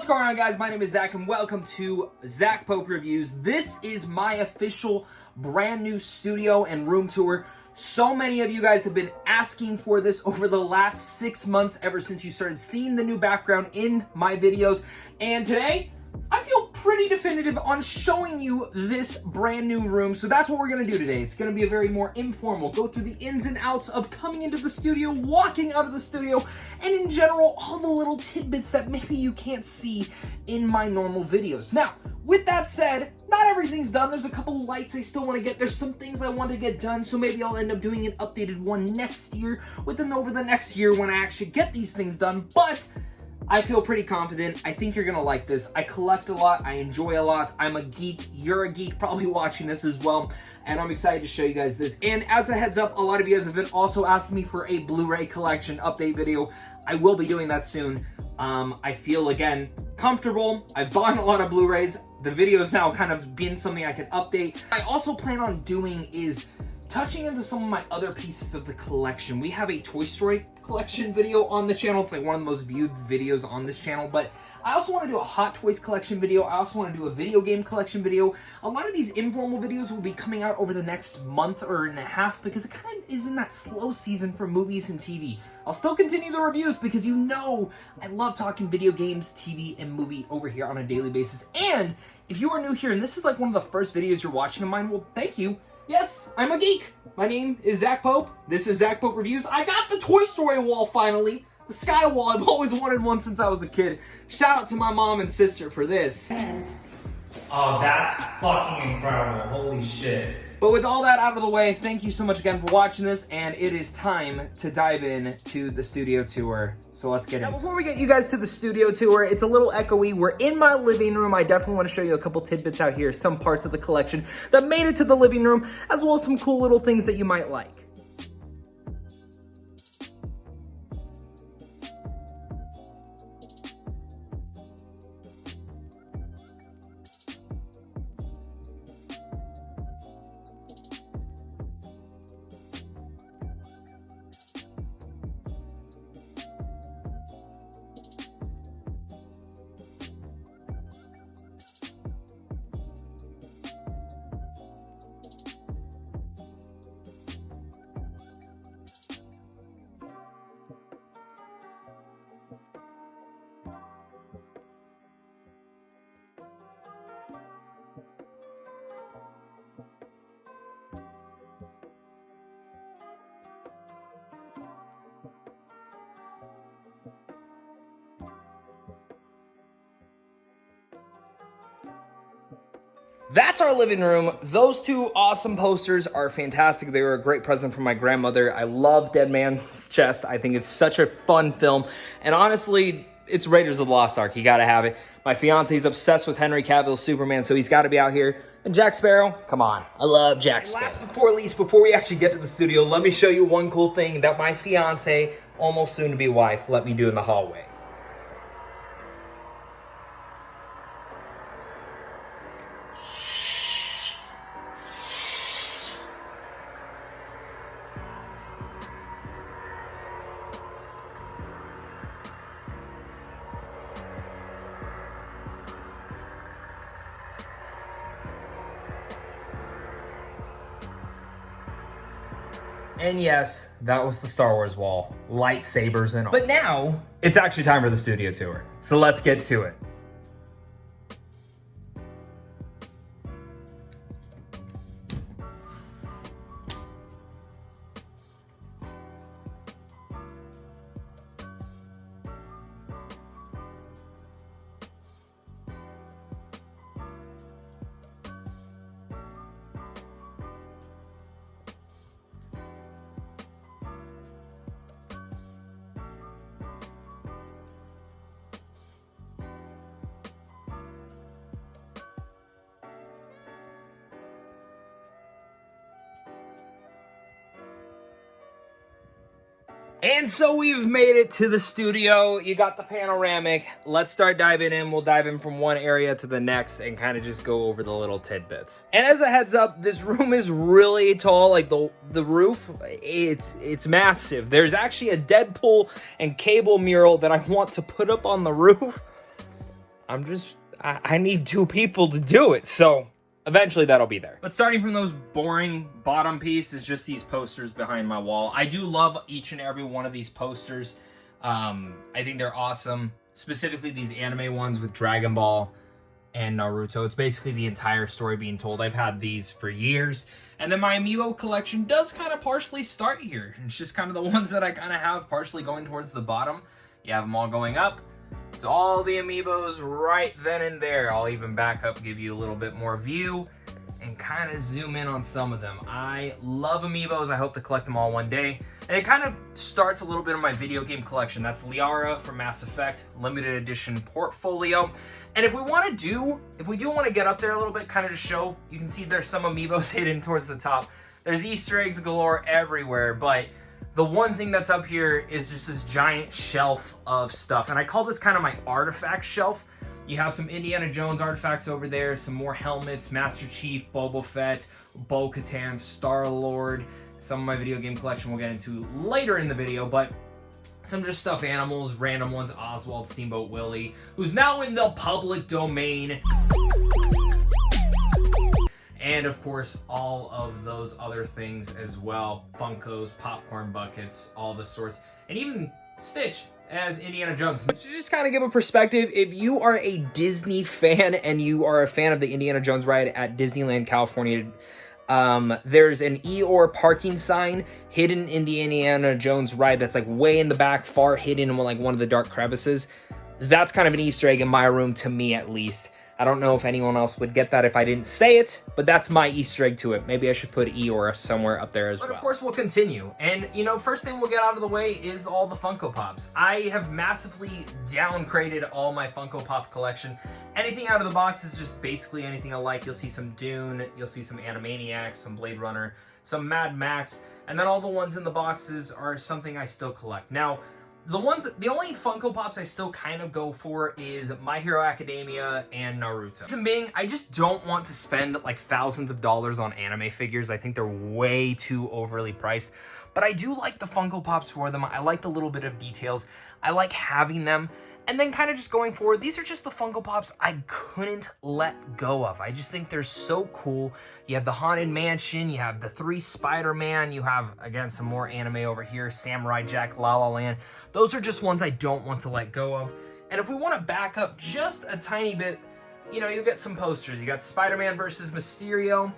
going on, guys? My name is Zach and welcome to Zach Pope Reviews. This is my official brand new studio and room tour. So many of you guys have been asking for this over the last 6 months, ever since you started seeing the new background in my videos. And today, I feel pretty definitive on showing you this brand new room. So that's what we're gonna do today. It's gonna be a very more informal, go through the ins and outs of coming into the studio, walking out of the studio, and in general, all the little tidbits that maybe you can't see in my normal videos. Now, with that said, not everything's done. There's a couple lights I still want to get. There's some things I want to get done, so maybe I'll end up doing an updated one next year, over the next year when I actually get these things done. But I feel pretty confident. I think you're gonna like this. I collect a lot, I enjoy a lot. I'm a geek, you're a geek probably watching this as well, and I'm excited to show you guys this. And as a heads up, a lot of you guys have been also asking me for a Blu-ray collection update video. I will be doing that soon. I feel, again, comfortable. I've bought a lot of Blu-rays. The video's now kind of been something I can update. I also plan on doing is touching into some of my other pieces of the collection. We have a Toy Story collection video on the channel. It's like one of the most viewed videos on this channel, but I also want to do a Hot Toys collection video. I also want to do a video game collection video. A lot of these informal videos will be coming out over the next month and a half because it kind of is in that slow season for movies and TV. I'll still continue the reviews because you know I love talking video games, TV, and movie over here on a daily basis. And if you are new here and this is like one of the first videos you're watching of mine, well, thank you. Yes, I'm a geek. My name is Zach Pope. This is Zach Pope Reviews. I got the Toy Story wall finally. The sky wall. I've always wanted one since I was a kid. Shout out to my mom and sister for this. Oh, that's fucking incredible. Holy shit. But with all that out of the way, thank you so much again for watching this, and it is time to dive in to the studio tour. So let's get in. Now, before we get you guys to the studio tour, it's a little echoey. We're in my living room. I definitely want to show you a couple tidbits out here, some parts of the collection that made it to the living room, as well as some cool little things that you might like. That's our living room. Those two awesome posters are fantastic. They were a great present from my grandmother. I love Dead Man's Chest. I think it's such a fun film. And honestly, it's Raiders of the Lost Ark. You gotta have it. My fiance's obsessed with Henry Cavill's Superman, so he's gotta be out here. And Jack Sparrow, come on. I love Jack Sparrow. Last but before least, before we actually get to the studio, let me show you one cool thing that my fiance, almost soon to be wife, let me do in the hallway. And yes, that was the Star Wars wall. Lightsabers and all. But now, it's actually time for the studio tour. So let's get to it. And so we've made it to the studio. You got the panoramic. Let's start diving in. We'll dive in from one area to the next and kind of just go over the little tidbits. And as a heads up, this room is really tall. Like the roof, it's massive. There's actually a Deadpool and Cable mural that I want to put up on the roof. I need 2 people to do it, so eventually that'll be there. But starting from those boring bottom piece is just these posters behind my wall. I do love each and every one of these posters. I think they're awesome, specifically these anime ones with Dragon Ball and Naruto. It's basically the entire story being told. I've had these for years. And then my amiibo collection does kind of partially start here. It's just kind of the ones that I kind of have partially going towards the bottom. You have them all going up. It's all the amiibos right then and there. I'll even back up, give you a little bit more view, and kind of zoom in on some of them. I love amiibos. I hope to collect them all one day. And it kind of starts a little bit of my video game collection. That's Liara from Mass Effect, limited edition portfolio. And if we do want to get up there a little bit, kind of just show, you can see there's some amiibos hidden towards the top. There's Easter eggs galore everywhere, but the one thing that's up here is just this giant shelf of stuff. And I call this kind of my artifact shelf. You have some Indiana Jones artifacts over there, some more helmets, Master Chief, Boba Fett, Bo-Katan, Star-Lord. Some of my video game collection we'll get into later in the video, but some just stuffed animals, random ones, Oswald, Steamboat Willie, who's now in the public domain. And of course, all of those other things as well. Funkos, popcorn buckets, all the sorts. And even Stitch as Indiana Jones. To just kind of give a perspective, if you are a Disney fan and you are a fan of the Indiana Jones ride at Disneyland, California, there's an Eeyore parking sign hidden in the Indiana Jones ride that's like way in the back, far hidden in like one of the dark crevices. That's kind of an Easter egg in my room, to me at least. I don't know if anyone else would get that if I didn't say it, but that's my Easter egg to it. Maybe I should put Eeyore somewhere up there as well. But of course, we'll continue. And, you know, first thing we'll get out of the way is all the Funko Pops. I have massively downgraded all my Funko Pop collection. Anything out of the box is just basically anything I like. You'll see some Dune, you'll see some Animaniacs, some Blade Runner, some Mad Max, and then all the ones in the boxes are something I still collect. Now, the only Funko Pops I still kind of go for is My Hero Academia and Naruto. Reason being, I just don't want to spend like thousands of dollars on anime figures. I think they're way too overly priced. But I do like the Funko Pops for them. I like the little bit of details. I like having them. And then kind of just going forward, these are just the Funko Pops I couldn't let go of. I just think they're so cool. You have the Haunted Mansion, you have the 3 Spider-Man, you have, again, some more anime over here, Samurai Jack, La La Land. Those are just ones I don't want to let go of. And if we want to back up just a tiny bit, you know, you'll get some posters. You got Spider-Man versus Mysterio.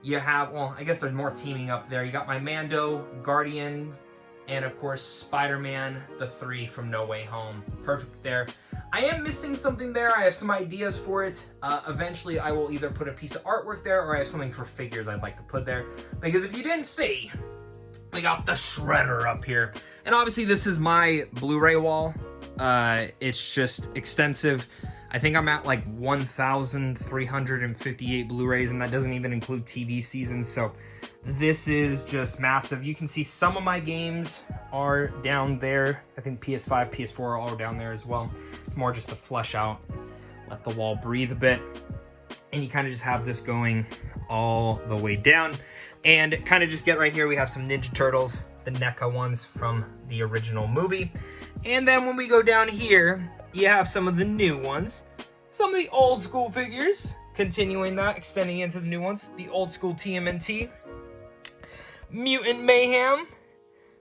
You have, well, I guess there's more teaming up there. You got my Mando, Guardian, and of course, Spider-Man, the 3 from No Way Home. Perfect there. I am missing something there. I have some ideas for it. Eventually, I will either put a piece of artwork there or I have something for figures I'd like to put there. Because if you didn't see, we got the shredder up here. And obviously, this is my Blu-ray wall. It's just extensive. I think I'm at like 1,358 Blu-rays, and that doesn't even include TV seasons. So this is just massive. You can see some of my games are down there. I think PS5, PS4 are all down there as well. More just to flesh out, let the wall breathe a bit. And you kind of just have this going all the way down. And kind of just get right here, we have some Ninja Turtles, the NECA ones from the original movie. And then when we go down here, you have some of the new ones. Some of the old school figures, continuing that, extending into the new ones. The old school TMNT. Mutant Mayhem.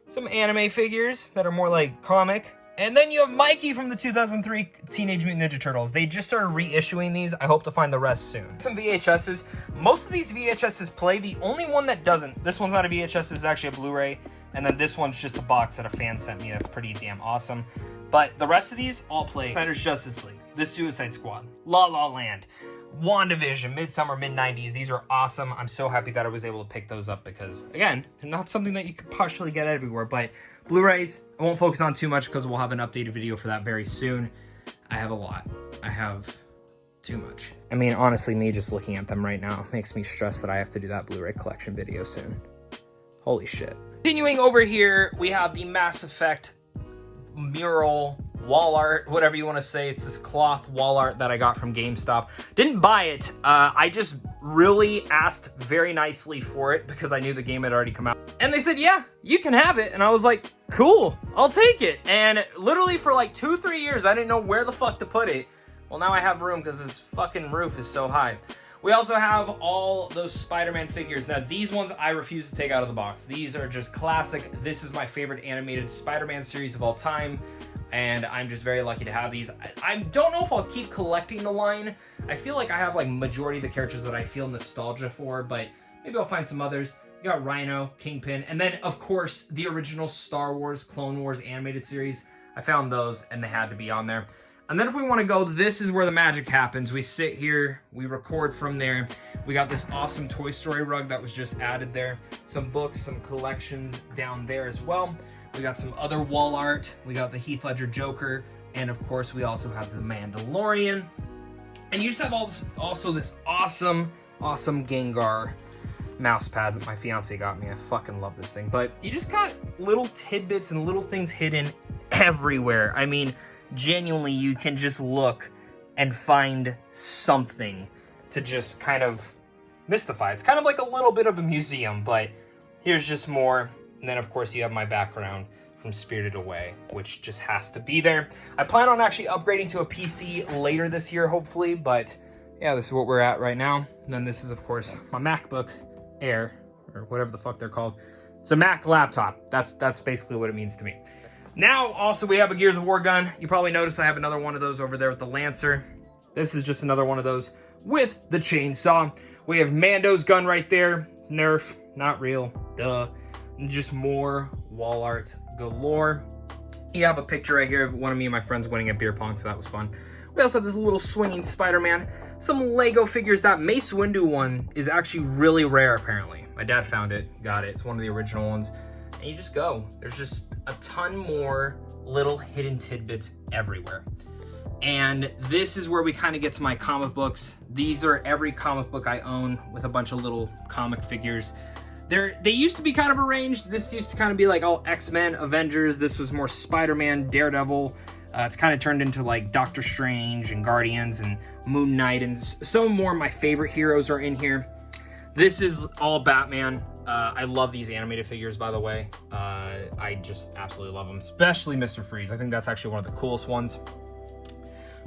Some anime figures that are more like comic. And then you have Mikey from the 2003 Teenage Mutant Ninja Turtles. They just started reissuing these. I hope to find the rest soon. Some VHSs. Most of these VHSs play. The only one that doesn't, this one's not a VHS, this is actually a Blu-ray. And then this one's just a box that a fan sent me. That's pretty damn awesome. But the rest of these all play. Snyder's Justice League, The Suicide Squad, La La Land, WandaVision, Midsummer, mid-90s. These are awesome. I'm so happy that I was able to pick those up because, again, they're not something that you could partially get everywhere. But Blu-rays, I won't focus on too much because we'll have an updated video for that very soon. I have a lot. I have too much. I mean, honestly, me just looking at them right now makes me stress that I have to do that Blu-ray collection video soon. Holy shit. Continuing over here, we have the Mass Effect mural, wall art, whatever you want to say. It's this cloth wall art that I got from GameStop. Didn't buy it. I just really asked very nicely for it because I knew the game had already come out. And they said, yeah, you can have it. And I was like, cool, I'll take it. And literally for like 2-3 years, I didn't know where the fuck to put it. Well, now I have room because this fucking roof is so high. We also have all those Spider-Man figures. Now, these ones I refuse to take out of the box. These are just classic. This is my favorite animated Spider-Man series of all time, and I'm just very lucky to have these. I don't know if I'll keep collecting the line. I feel like I have like majority of the characters that I feel nostalgia for, but maybe I'll find some others. You got Rhino, Kingpin, and then, of course, the original Star Wars, Clone Wars animated series. I found those, and they had to be on there. And then if we want to go, this is where the magic happens. We sit here, we record from there. We got this awesome Toy Story rug that was just added there. Some books, some collections down there as well. We got some other wall art. We got the Heath Ledger Joker. And of course, we also have the Mandalorian. And you just have also this awesome Gengar mouse pad that my fiance got me. I fucking love this thing. But you just got little tidbits and little things hidden everywhere. I mean, genuinely, you can just look and find something to just kind of mystify. It's kind of like a little bit of a museum, but here's just more. And then, of course, you have my background from Spirited Away, which just has to be there. I plan on actually upgrading to a PC later this year, hopefully, but yeah, this is what we're at right now. And then this is, of course, my MacBook Air, or whatever the fuck they're called. It's a Mac laptop. That's basically what it means to me. Now, also, we have a Gears of War gun. You probably noticed I have another one of those over there with the Lancer. This is just another one of those with the chainsaw. We have Mando's gun right there. Nerf, not real, duh. And just more wall art galore. You have a picture right here of one of me and my friends winning at beer pong, so that was fun. We also have this little swinging Spider-Man. Some Lego figures. That Mace Windu one is actually really rare, apparently. My dad found it, got it. It's one of the original ones. And you just go. There's just a ton more little hidden tidbits everywhere. And this is where we kind of get to my comic books. These are every comic book I own with a bunch of little comic figures. They used to be kind of arranged. This used to kind of be like all X-Men, Avengers. This was more Spider-Man, Daredevil. It's kind of turned into like Doctor Strange and Guardians and Moon Knight, and some more of my favorite heroes are in here. This is all Batman. I love these animated figures, by the way. I just absolutely love them, especially Mr. Freeze. I think that's actually one of the coolest ones.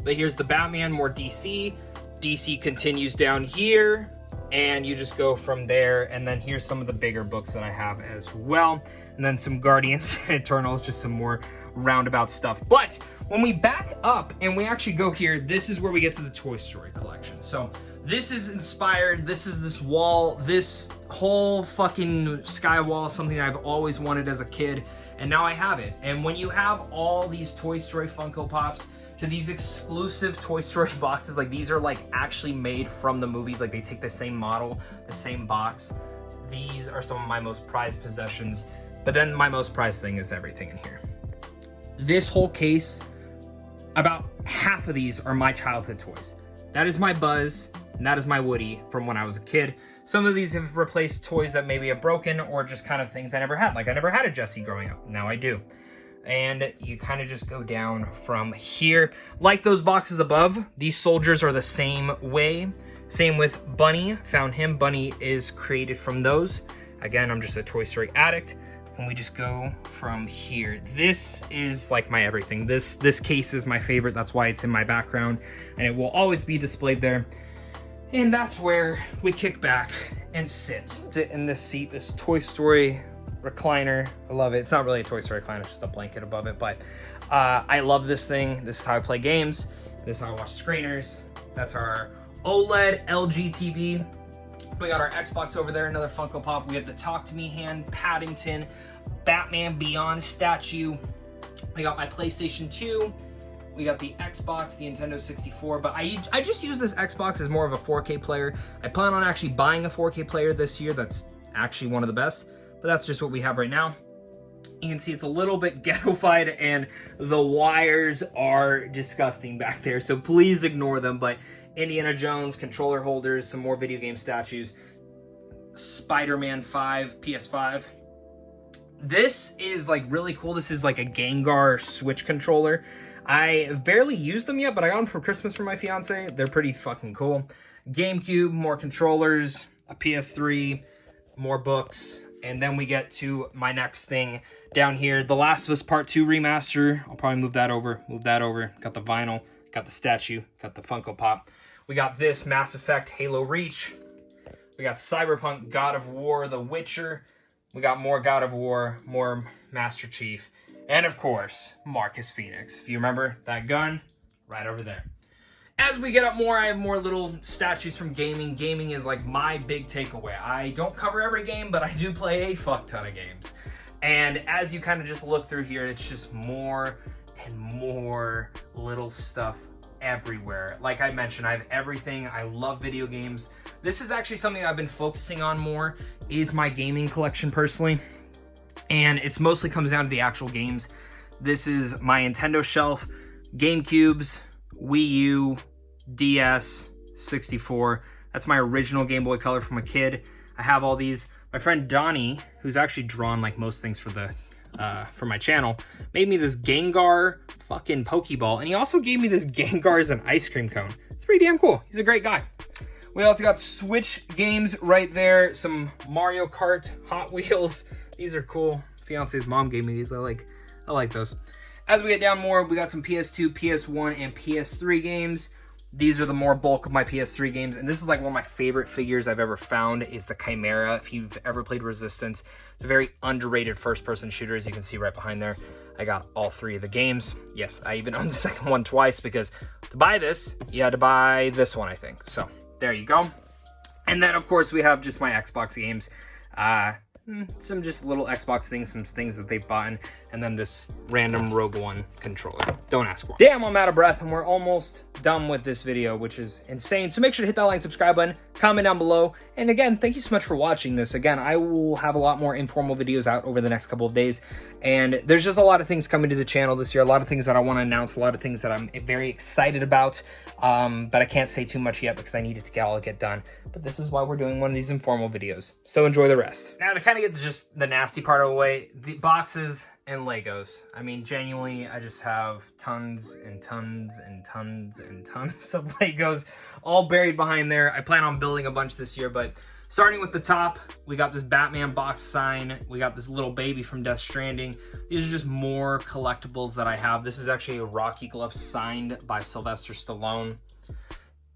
But here's the Batman, more DC. DC continues down here, and you just go from there. And then here's some of the bigger books that I have as well. And then some Guardians and Eternals, just some more roundabout stuff. But when we back up and we actually go here, this is where we get to the Toy Story collection. So this is inspired, this wall, this whole fucking sky wall, something I've always wanted as a kid, and now I have it. And when you have all these Toy Story Funko Pops to these exclusive Toy Story boxes, like these are like actually made from the movies, like they take the same model, the same box. These are some of my most prized possessions, but then my most prized thing is everything in here. This whole case, about half of these are my childhood toys. That is my Buzz, and that is my Woody from when I was a kid. Some of these have replaced toys that maybe have broken, or just kind of things I never had. Like I never had a Jessie growing up, now I do. And you kind of just go down from here. Like those boxes above, these soldiers are the same way. Same with Bunny, found him. Bunny is created from those. Again, I'm just a Toy Story addict. And we just go from here. This is like my everything. This case is my favorite. That's why it's in my background, and it will always be displayed there. And that's where we kick back and sit in this seat, this Toy Story recliner. I love it. It's not really a Toy Story recliner, it's just a blanket above it, but I love this thing. This is how I play games. This is how I watch screeners. That's our OLED LG TV. We got our Xbox over there, another Funko Pop. We have the Talk to Me hand, Paddington, Batman Beyond statue. We got my PlayStation 2. We got the Xbox, the Nintendo 64. But I just use this Xbox as more of a 4K player. I plan on actually buying a 4K player this year. That's actually one of the best. But that's just what we have right now. You can see it's a little bit ghettofied, and the wires are disgusting back there. So please ignore them. But Indiana Jones, controller holders, some more video game statues, Spider-Man 5, PS5. This is like really cool. This is like a Gengar Switch controller. I've barely used them yet, but I got them for Christmas for my fiance. They're pretty fucking cool. GameCube, more controllers, a PS3, more books, and then we get to my next thing down here. The Last of Us Part 2 remaster. I'll probably move that over. Got the vinyl. got the statue, got the Funko Pop. We got this Mass Effect Halo Reach. We got Cyberpunk, God of War, The Witcher. We got more God of War, more Master Chief. And of course, Marcus Phoenix. If you remember that gun, right over there. As we get up more, I have more little statues from gaming. Gaming is like my big takeaway. I don't cover every game, but I do play a fuck ton of games. And as you kind of just look through here, it's just more and more little stuff everywhere. Like I mentioned, I have everything. I love video games. This is actually something I've been focusing on more, is my gaming collection personally. And it's mostly comes down to the actual games. This is my Nintendo shelf, GameCubes, Wii U, DS, 64. That's my original Game Boy Color from a kid. I have all these. My friend Donnie, who's actually drawn like most things for the for my channel, made me this Gengar fucking Pokeball, and he also gave me this Gengar as an ice cream cone. It's pretty damn cool. He's a great guy. We also got Switch games right there. Some Mario Kart, Hot Wheels. These are cool. Fiance's mom gave me these. I like those. As we get down more, we got some PS2, PS1, and PS3 games. These are the more bulk of my PS3 games, and this is like one of my favorite figures I've ever found is the Chimera. If you've ever played Resistance, it's a very underrated first-person shooter, as you can see right behind there. I got all 3 of the games. Yes, I even owned the second one twice, because to buy this, you had to buy this one, I think. So there you go. And then, of course, we have just my Xbox games. Some just little Xbox things, some things that they bought, and then this random Rogue One controller. Don't ask why. Damn, I'm out of breath, and we're almost done with this video, which is insane. So make sure to hit that like and subscribe button, comment down below, and again, thank you so much for watching this. Again, I will have a lot more informal videos out over the next couple of days, and there's just a lot of things coming to the channel this year, a lot of things that I want to announce, a lot of things that I'm very excited about, but I can't say too much yet because I need it to all get done. But this is why we're doing one of these informal videos. So enjoy the rest. Now to kind of get just the nasty part of the way, the boxes and Legos. I mean, genuinely, I just have tons and tons and tons and tons of Legos all buried behind there. I plan on building a bunch this year, but starting with the top, we got this Batman box sign. We got this little baby from Death Stranding. These are just more collectibles that I have. This is actually a Rocky glove signed by Sylvester Stallone.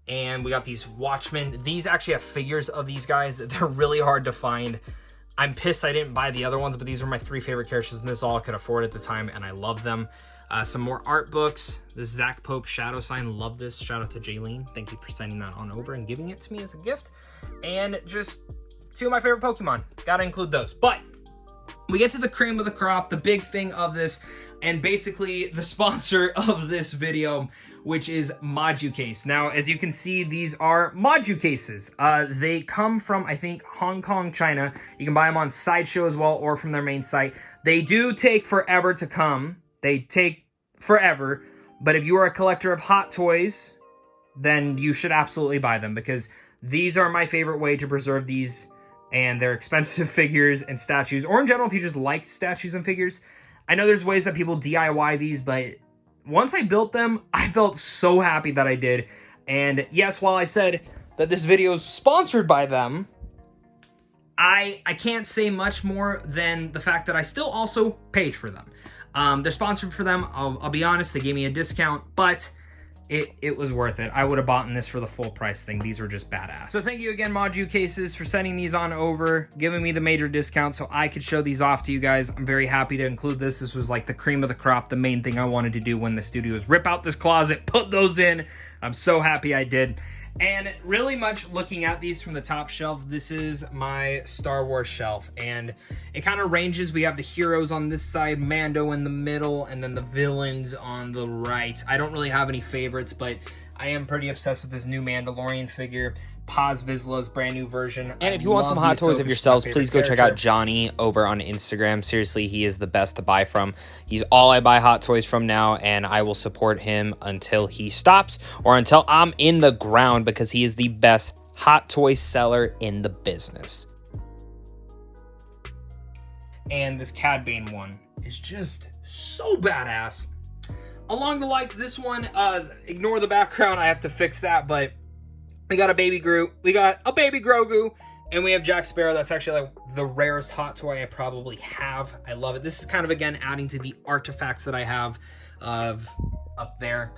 And we got these Watchmen. These actually have figures of these guys. They're really hard to find. I'm pissed I didn't buy the other ones, but these were my 3 favorite characters, and this is all I could afford at the time, and I love them. Some more art books. This Zach Pope shadow sign. Love this. Shout out to Jaylene. Thank you for sending that on over and giving it to me as a gift. And just 2 of my favorite Pokemon. Gotta include those. But we get to the cream of the crop, the big thing of this, and basically the sponsor of this video, which is Modu Case. Now, as you can see, these are Modu cases. They come from, I think, Hong Kong, China. You can buy them on Sideshow as well, or from their main site. They do take forever to come. They take forever, but if you are a collector of Hot Toys, then you should absolutely buy them, because these are my favorite way to preserve these, and they're expensive figures and statues, or in general, if you just like statues and figures. I know there's ways that people DIY these, but once I built them, I felt so happy that I did. And yes, while I said that this video is sponsored by them, I can't say much more than the fact that I still also paid for them. They're sponsored for them. I'll be honest, they gave me a discount, but it was worth it. I would have bought this for the full price thing. These were just badass. So thank you again, Modu Cases, for sending these on over, giving me the major discount so I could show these off to you guys. I'm very happy to include this. This was like the cream of the crop, the main thing I wanted to do when the studio was rip out this closet, put those in. I'm so happy I did. And really much looking at these from the top shelf, this is my Star Wars shelf, and it kind of ranges. We have the heroes on this side, Mando in the middle, and then the villains on the right. I don't really have any favorites, but I am pretty obsessed with this new Mandalorian figure, Paz Vizsla's brand new version. And if you want some Hot Toys of yourselves, please go check out Johnny over on Instagram. Seriously, he is the best to buy from. He's all I buy Hot Toys from now, and I will support him until he stops or until I'm in the ground, because he is the best Hot Toy seller in the business. And this Cad Bane one is just so badass. Along the lights, this one, ignore the background, I have to fix that, but we got a baby Groot, we got a baby Grogu, and we have Jack Sparrow. That's actually like the rarest Hot Toy I probably have. I love it. This is kind of, again, adding to the artifacts that I have up there.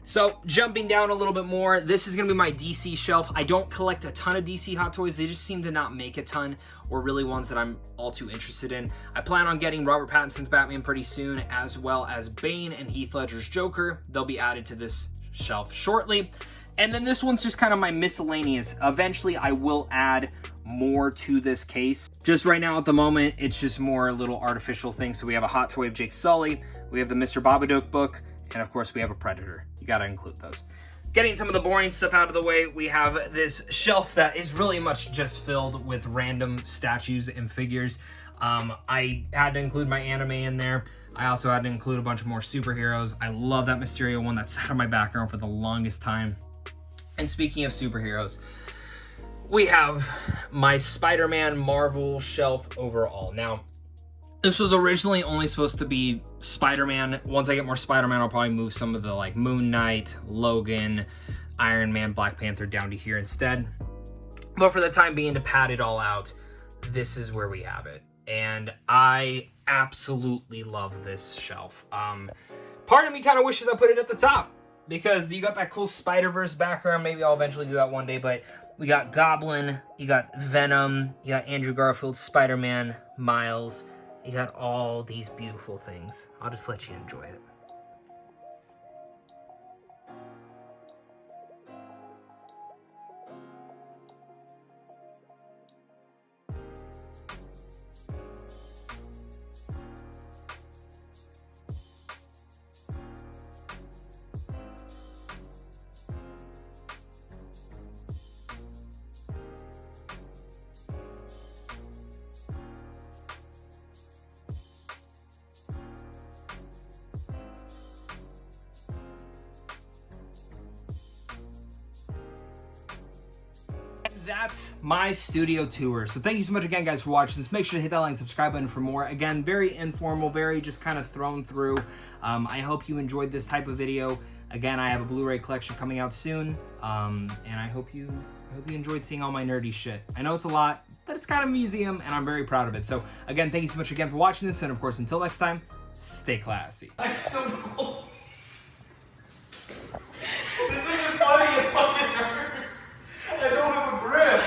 So jumping down a little bit more, this is gonna be my DC shelf. I don't collect a ton of DC Hot Toys. They just seem to not make a ton, or really ones that I'm all too interested in. I plan on getting Robert Pattinson's Batman pretty soon, as well as Bane and Heath Ledger's Joker. They'll be added to this shelf shortly. And then this one's just kind of my miscellaneous. Eventually I will add more to this case. Just right now at the moment, it's just more little artificial things. So we have a Hot Toy of Jake Sully, we have the Mr. Babadook book, and of course we have a Predator. You gotta include those. Getting some of the boring stuff out of the way, we have this shelf that is really much just filled with random statues and figures. I had to include my anime in there. I also had to include a bunch of more superheroes. I love that Mysterio one that sat on my background for the longest time. And speaking of superheroes, we have my Spider-Man Marvel shelf overall. Now, this was originally only supposed to be Spider-Man. Once I get more Spider-Man, I'll probably move some of the like Moon Knight, Logan, Iron Man, Black Panther down to here instead. But for the time being, to pad it all out, this is where we have it. And I absolutely love this shelf. Part of me kind of wishes I put it at the top, because you got that cool Spider-Verse background. Maybe I'll eventually do that one day, but we got Goblin, you got Venom, you got Andrew Garfield, Spider-Man, Miles. You got all these beautiful things. I'll just let you enjoy it. That's my studio tour. So thank you so much again, guys, for watching this. Make sure to hit that like and subscribe button for more. Again, very informal, very just kind of thrown through. I hope you enjoyed this type of video. Again, I have a Blu-ray collection coming out soon, and I hope you enjoyed seeing all my nerdy shit. I know it's a lot, but it's kind of a museum, and I'm very proud of it. So again, thank you so much again for watching this, and of course, until next time, stay classy. I'm so cold. This isn't funny, it fucking hurts. I don't have a grip.